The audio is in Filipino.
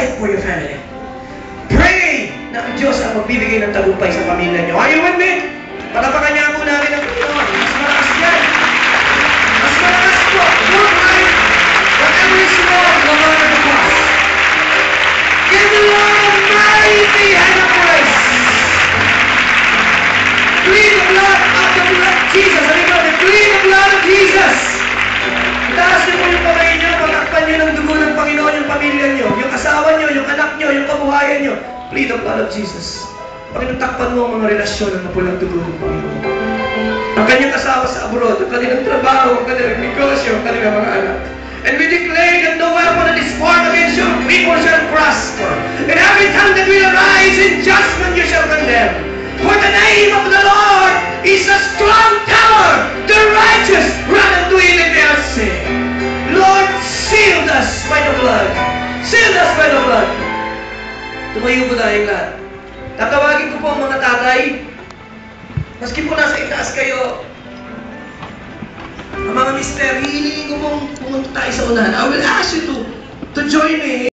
fight for your family. Pray na ang Diyos ang magbibigay ng tagumpay sa pamilya niyo. Are you with me? Palapakan niya po namin ang Panginoon. Mas malakas yan. Mas malakas po. Don't hide whatever is wrong over the cross. Give the Lord a mighty hand of praise. Plead the blood of the blood of Jesus. Sabi ko, plead the blood of Jesus. Itaas niyo po yung kamay niyo, pagkakpan niyo ng dugo ng Panginoon yung pamilya niyo, yung asawa niyo, yung anak niyo, yung kabuhayan niyo. Plead the blood of Jesus. Panginoon, takpan mo ang mga relasyon ng napulang dugo ng Panginoon. Ang kanyang asawa sa abroad, ang kanilang trabaho, ang kanilang negosyo, ang kanilang mga anak. And we declare that no weapon that is formed against your people shall prosper. And every tongue that will arise in judgment you shall condemn. For the name of the Lord is a strong tower. The righteous run into it and they are saved. Lord, shield us by the blood. Shield us by the blood. Tumayo po tayong lahat. Tatawagin ko po ang mga tatay. Maski po nasa itaas kayo, ang mga mister, hihilingin ko pong pumunta tayo sa unahan. I will ask you to join me.